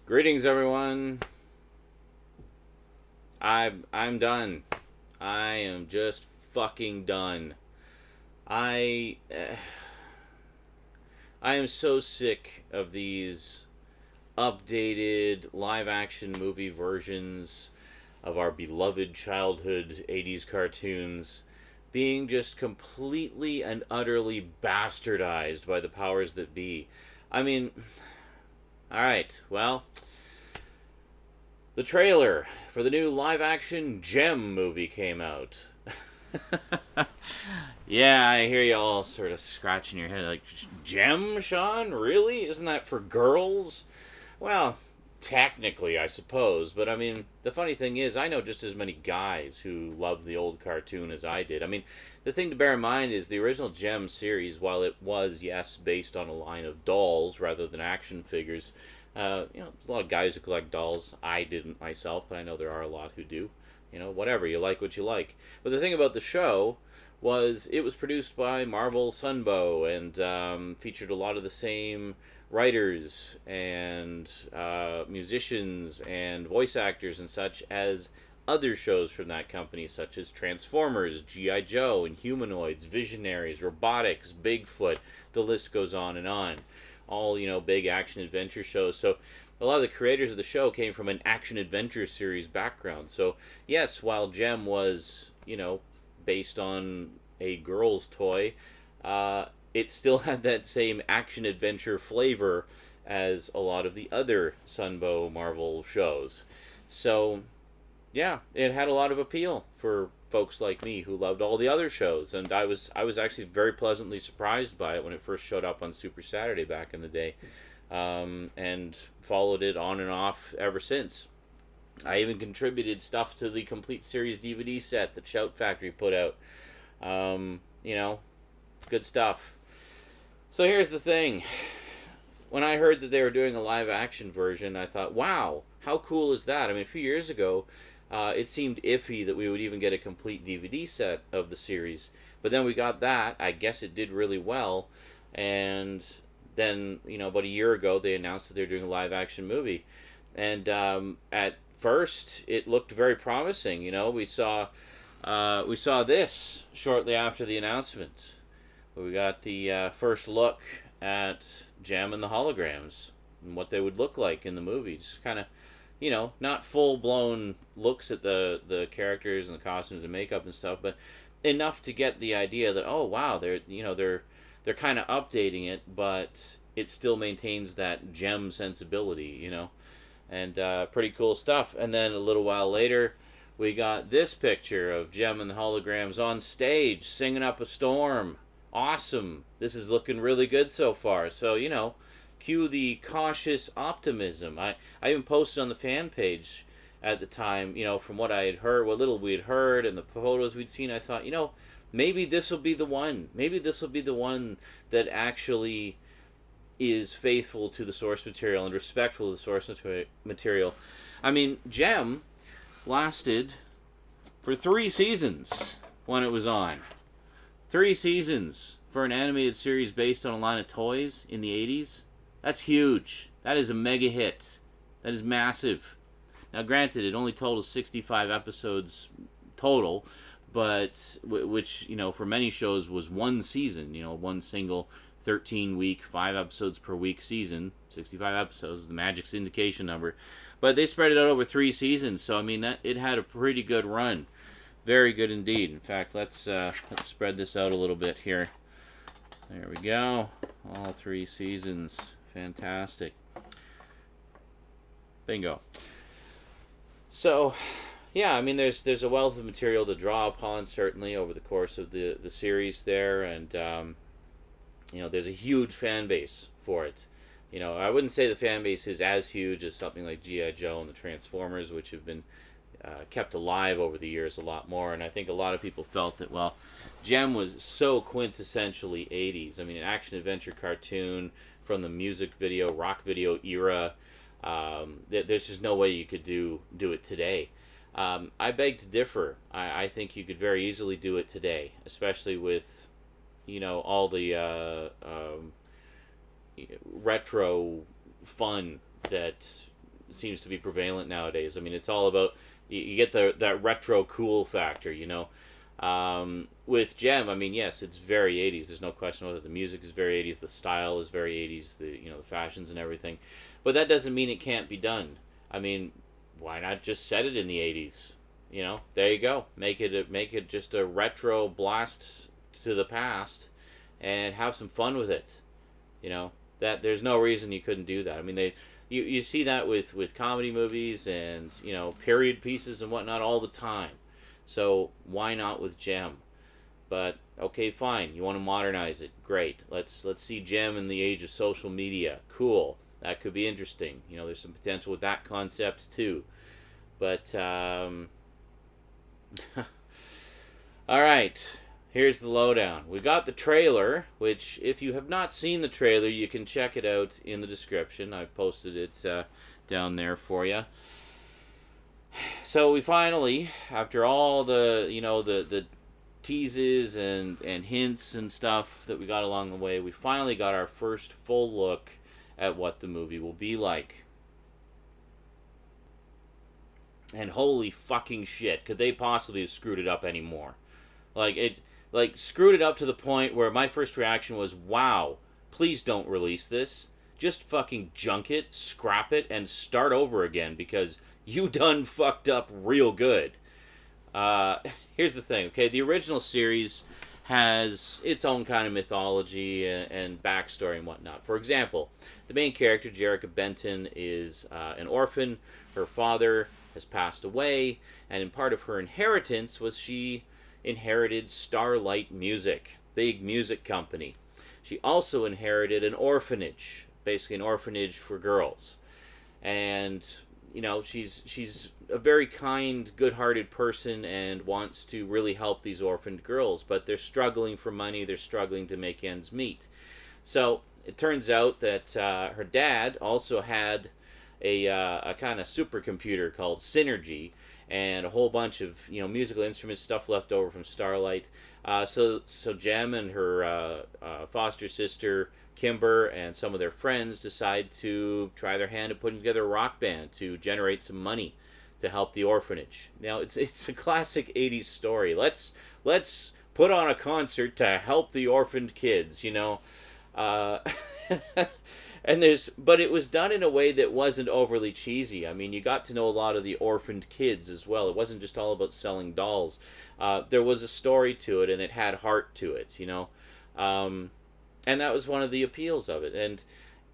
Greetings, everyone. I'm done. I am just fucking done. I I am so sick of these updated live action movie versions of our beloved childhood 80s cartoons being just completely and utterly bastardized by the powers that be. I mean, all right. Well, the trailer for the new live action Jem movie came out. Yeah, I hear you all sort of scratching your head like, Jem, Sean? Really? Isn't that for girls? Well, technically, I suppose. But I mean, the funny thing is, I know just as many guys who love the old cartoon as I did. I mean, the thing to bear in mind is the original Jem series, while it was, yes, based on a line of dolls rather than action figures, there's a lot of guys who collect dolls. I didn't myself, but I know there are a lot who do. Whatever, you like what you like. But the thing about the show was it was produced by Marvel Sunbow and featured a lot of the same writers and musicians and voice actors and such as other shows from that company, such as Transformers, G.I. Joe, Inhumanoids, Visionaries, Robotics, Bigfoot. The list goes on and on. All, big action adventure shows. So a lot of the creators of the show came from an action adventure series background. So, yes, while Jem was, based on a girl's toy, it still had that same action adventure flavor as a lot of the other Sunbow Marvel shows. So, yeah, it had a lot of appeal for folks like me who loved all the other shows, and I was actually very pleasantly surprised by it when it first showed up on Super Saturday back in the day, and followed it on and off ever since. I even contributed stuff to the complete series DVD set that Shout Factory put out. Good stuff. So here's the thing. When I heard that they were doing a live action version, I thought, wow, how cool is that? I mean, a few years ago, it seemed iffy that we would even get a complete DVD set of the series. But then we got that. I guess it did really well. And then, about a year ago, they announced that they're doing a live action movie. And at first, it looked very promising. We saw this shortly after the announcement. We got the first look at Jem and the Holograms and what they would look like in the movie. Just kind of, not full-blown looks at the characters and the costumes and makeup and stuff, but enough to get the idea that, oh wow, they're kind of updating it, but it still maintains that Jem sensibility, and pretty cool stuff. And then a little while later, we got this picture of Jem and the Holograms on stage singing up a storm. Awesome. This is looking really good so far. So, cue the cautious optimism. I even posted on the fan page at the time, from what I had heard, what little we had heard, and the photos we'd seen. I thought, maybe this will be the one. Maybe this will be the one that actually is faithful to the source material and respectful of the source material. I mean, Jem lasted for 3 seasons when it was on. 3 seasons for an animated series based on a line of toys in the 80s. That's huge. That is a mega hit. That is massive. Now, granted, it only totaled 65 episodes total, but which, for many shows was one season, one single 13-week, 5 episodes per week season. 65 episodes, the magic syndication number. But they spread it out over 3 seasons, so, I mean, it had a pretty good run. Very good indeed. In fact, let's spread this out a little bit here. There we go. All 3 seasons. Fantastic. Bingo. So, yeah, I mean, there's a wealth of material to draw upon, certainly, over the course of the series there, and, there's a huge fan base for it. I wouldn't say the fan base is as huge as something like G.I. Joe and the Transformers, which have been kept alive over the years a lot more, and I think a lot of people felt that, well, Jem was so quintessentially 80s. I mean, an action-adventure cartoon from the music video, rock video era. There's just no way you could do it today. I beg to differ. I think you could very easily do it today, especially with, all the retro fun that seems to be prevalent nowadays. I mean, it's all about you get that retro cool factor, you know. With Jem, I mean, yes, it's very 80s. There's no question about it. The music is very 80s. The style is very 80s. The fashions and everything, but that doesn't mean it can't be done. I mean, why not just set it in the 80s? You know, there you go. Make it just a retro blast to the past, and have some fun with it. You know, that there's no reason you couldn't do that. I mean, you see that with comedy movies and period pieces and whatnot all the time. So why not with Jem? But okay, fine. You want to modernize it? Great. Let's see Jem in the age of social media. Cool. That could be interesting. There's some potential with that concept too. But all right. Here's the lowdown. We got the trailer, which if you have not seen the trailer, you can check it out in the description. I've posted it down there for you. So we finally, after all the teases and hints and stuff that we got along the way, we finally got our first full look at what the movie will be like. And holy fucking shit, could they possibly have screwed it up anymore? Screwed it up to the point where my first reaction was, wow, please don't release this. Just fucking junk it, scrap it, and start over again, because you done fucked up real good. Here's the thing, okay? The original series has its own kind of mythology and backstory and whatnot. For example, the main character, Jerrica Benton, is an orphan. Her father has passed away, and in part of her inheritance was she inherited Starlight Music, big music company. She also inherited an orphanage, basically an orphanage for girls. And she's a very kind, good-hearted person and wants to really help these orphaned girls, but they're struggling for money, they're struggling to make ends meet. So it turns out that her dad also had a kind of supercomputer called Synergy, and a whole bunch of musical instruments, stuff left over from Starlight. So Jem and her foster sister Kimber and some of their friends decide to try their hand at putting together a rock band to generate some money to help the orphanage. Now it's a classic 80s story. Let's put on a concert to help the orphaned kids, but it was done in a way that wasn't overly cheesy. I mean, you got to know a lot of the orphaned kids as well. It wasn't just all about selling dolls. There was a story to it, and it had heart to it, and that was one of the appeals of it.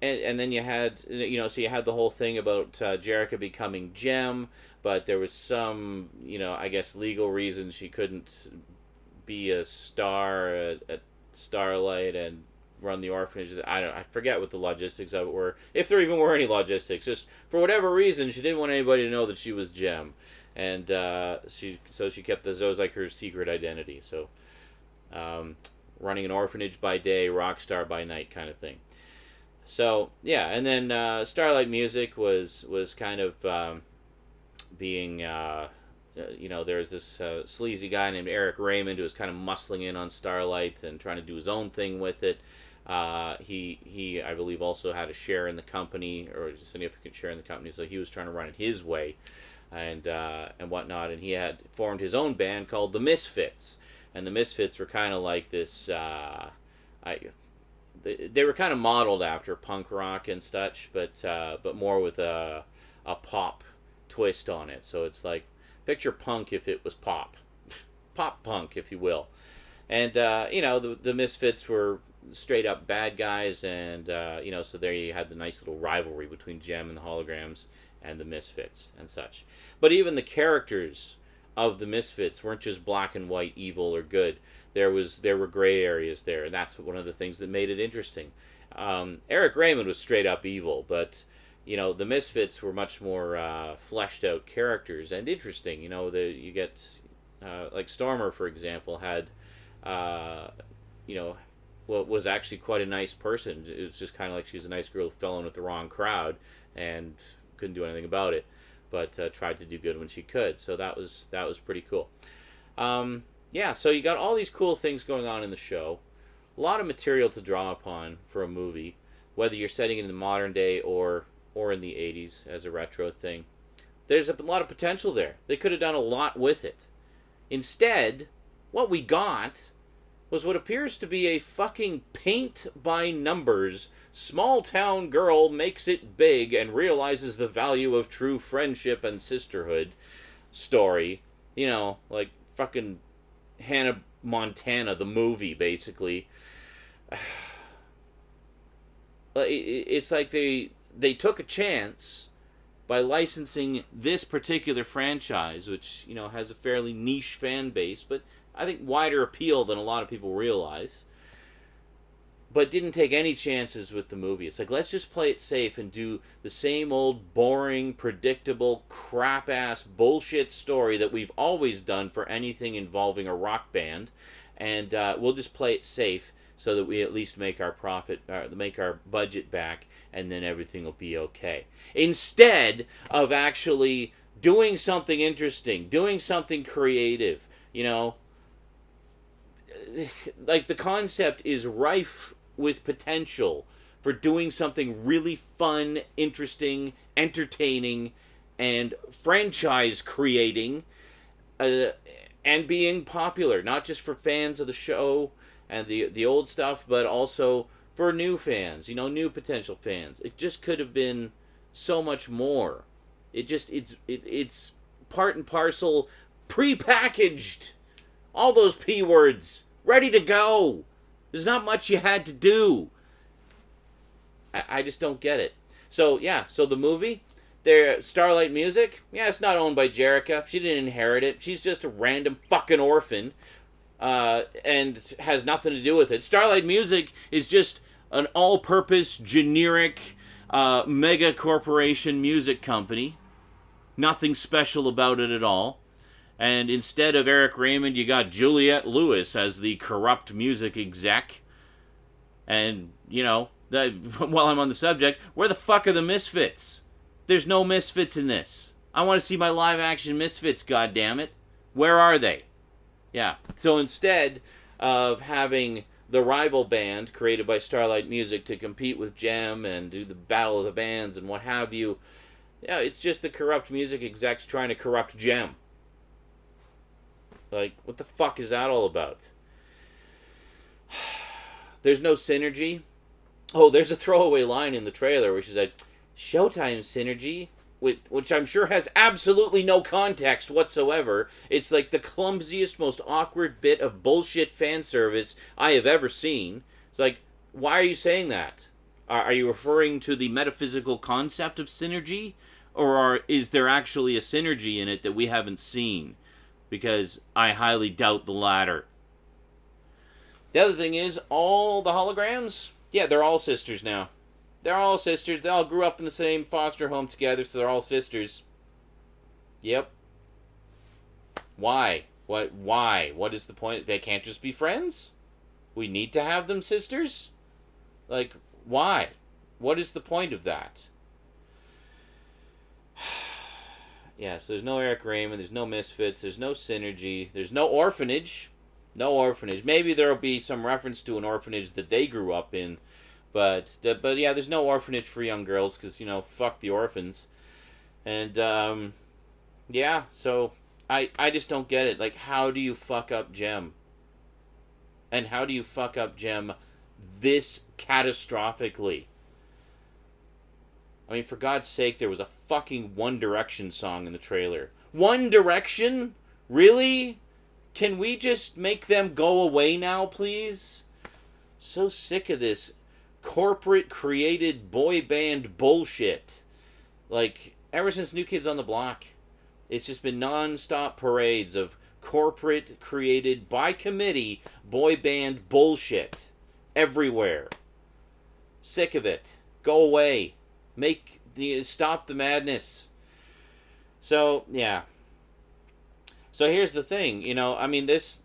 And then you had, so you had the whole thing about Jerrica becoming Jem, but there was some, I guess legal reasons she couldn't be a star at Starlight and run the orphanage. I forget what the logistics of it were, if there even were any logistics. Just for whatever reason, she didn't want anybody to know that she was Jem, and she kept this. It was like her secret identity. So, running an orphanage by day, rock star by night, kind of thing. So yeah, and then Starlight Music was kind of being. There's this sleazy guy named Eric Raymond who was kind of muscling in on Starlight and trying to do his own thing with it. He I believe also had a share in the company, or a significant share in the company, so he was trying to run it his way and whatnot, and he had formed his own band called the Misfits. And the Misfits were kind of like this they were kind of modeled after punk rock and such, but more with a pop twist on it. So it's like, picture punk if it was pop. Pop punk, if you will. And, the Misfits were straight up bad guys, and, so there you had the nice little rivalry between Jem and the Holograms and the Misfits and such. But even the characters of the Misfits weren't just black and white, evil or good. There were gray areas there, and that's one of the things that made it interesting. Eric Raymond was straight up evil, but the Misfits were much more fleshed out characters and interesting. You get like Stormer, for example, had was actually quite a nice person. It was just kind of like she's a nice girl who fell in with the wrong crowd and couldn't do anything about it, but tried to do good when she could. So that was pretty cool. So you got all these cool things going on in the show. A lot of material to draw upon for a movie, whether you're setting it in the modern day or or in the 80s as a retro thing. There's a lot of potential there. They could have done a lot with it. Instead, what we got was what appears to be a fucking paint-by-numbers, small-town girl makes it big and realizes the value of true friendship and sisterhood story. You know, like fucking Hannah Montana, the movie, basically. It's like they took a chance by licensing this particular franchise, which, you know, has a fairly niche fan base, but I think wider appeal than a lot of people realize, but didn't take any chances with the movie. It's like, let's just play it safe and do the same old boring, predictable, crap-ass bullshit story that we've always done for anything involving a rock band, and we'll just play it safe so that we at least make our profit, make our budget back, and then everything will be okay. Instead of actually doing something interesting, doing something creative, you know, like the concept is rife with potential for doing something really fun, interesting, entertaining, and franchise creating, and being popular, not just for fans of the show and the old stuff, but also for new fans, you know, new potential fans. It just could have been so much more. It's part and parcel, pre-packaged. All those P words, ready to go. There's not much you had to do. I just don't get it. So, yeah, so the movie, Starlight Music, yeah, it's not owned by Jerrica. She didn't inherit it. She's just a random fucking orphan. And has nothing to do with it. Starlight Music is just an all-purpose, generic, mega corporation music company. Nothing special about it at all. And instead of Eric Raymond, you got Juliette Lewis as the corrupt music exec. And, you know, while I'm on the subject, where the fuck are the Misfits? There's no Misfits in this. I want to see my live-action Misfits, goddammit. Where are they? Yeah, so instead of having the rival band created by Starlight Music to compete with Jem and do the battle of the bands and what have you, yeah, it's just the corrupt music execs trying to corrupt Jem. Like, what the fuck is that all about? There's no synergy. Oh, there's a throwaway line in the trailer where she's like, Showtime synergy, which I'm sure has absolutely no context whatsoever. It's like the clumsiest, most awkward bit of bullshit fan service I have ever seen. It's like, why are you saying that? Are you referring to the metaphysical concept of synergy? Or is there actually a synergy in it that we haven't seen? Because I highly doubt the latter. The other thing is, all the holograms, yeah, they're all sisters now. They're all sisters. They all grew up in the same foster home together, so they're all sisters. Yep. Why? Why? What is the point? They can't just be friends? We need to have them sisters? Like, why? What is the point of that? Yes, there's no Eric Raymond, there's no Misfits, there's no synergy, there's no orphanage. No orphanage. Maybe there'll be some reference to an orphanage that they grew up in. But yeah, there's no orphanage for young girls because, you know, fuck the orphans. And, yeah, so I just don't get it. Like, how do you fuck up Jem? And how do you fuck up Jem this catastrophically? I mean, for God's sake, there was a fucking One Direction song in the trailer. One Direction? Really? Can we just make them go away now, please? So sick of this corporate created boy band bullshit. Like, ever since New Kids on the Block, it's just been non-stop parades of corporate created by committee boy band bullshit everywhere. Sick of it. Go away. Stop the madness. So, yeah. So here's the thing, you know, I mean, this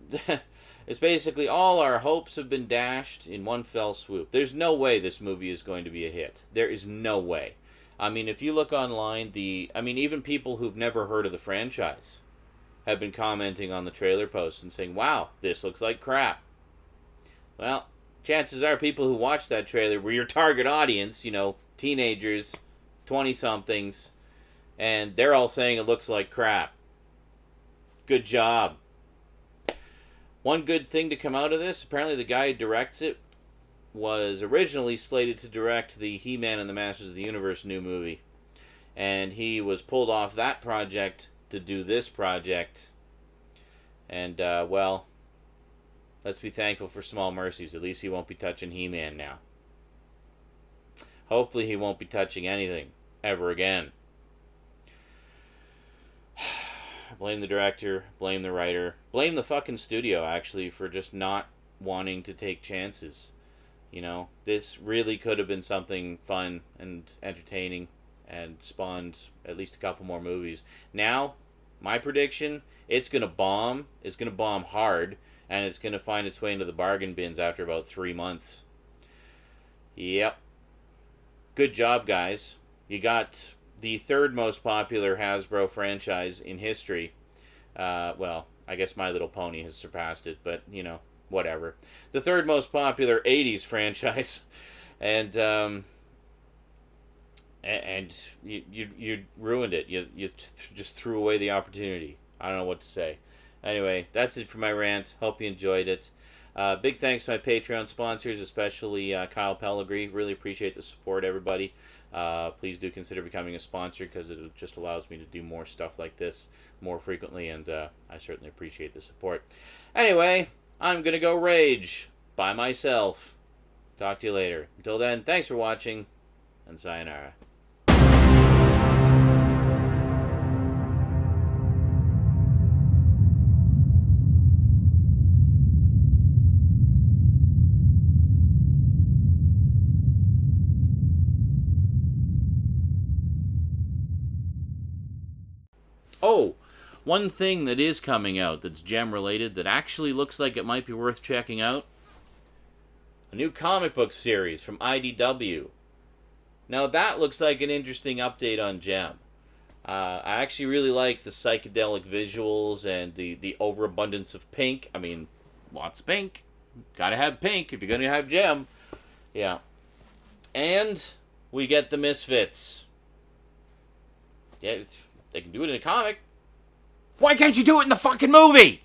is basically all our hopes have been dashed in one fell swoop. There's no way this movie is going to be a hit. There is no way. I mean, if you look online, even people who've never heard of the franchise have been commenting on the trailer posts and saying, wow, this looks like crap. Well, chances are people who watched that trailer were your target audience, you know, teenagers, 20-somethings, and they're all saying it looks like crap. Good job. One good thing to come out of this, apparently the guy who directs it was originally slated to direct the He-Man and the Masters of the Universe new movie. And he was pulled off that project to do this project. And, well, let's be thankful for small mercies. At least he won't be touching He-Man now. Hopefully he won't be touching anything ever again. Blame the director, blame the writer, blame the fucking studio, actually, for just not wanting to take chances. You know, this really could have been something fun and entertaining and spawned at least a couple more movies. Now, my prediction, it's going to bomb. It's going to bomb hard, and it's going to find its way into the bargain bins after about 3 months. Yep. Good job, guys. You got the third most popular Hasbro franchise in history. Well, I guess My Little Pony has surpassed it, but, you know, whatever. The third most popular 80s franchise. And you ruined it. You just threw away the opportunity. I don't know what to say. Anyway, that's it for my rant. Hope you enjoyed it. Big thanks to my Patreon sponsors, especially Kyle Pellegrini. Really appreciate the support, everybody. Please do consider becoming a sponsor, because it just allows me to do more stuff like this more frequently, and I certainly appreciate the support. Anyway, I'm going to go rage by myself. Talk to you later. Until then, thanks for watching, and sayonara. Oh, one thing that is coming out that's Jem related that actually looks like it might be worth checking out. A new comic book series from IDW. Now that looks like an interesting update on Jem. I actually really like the psychedelic visuals and the overabundance of pink. I mean, lots of pink. Gotta have pink if you're gonna have Jem. Yeah. And we get the Misfits. Yeah, they can do it in a comic. Why can't you do it in the fucking movie?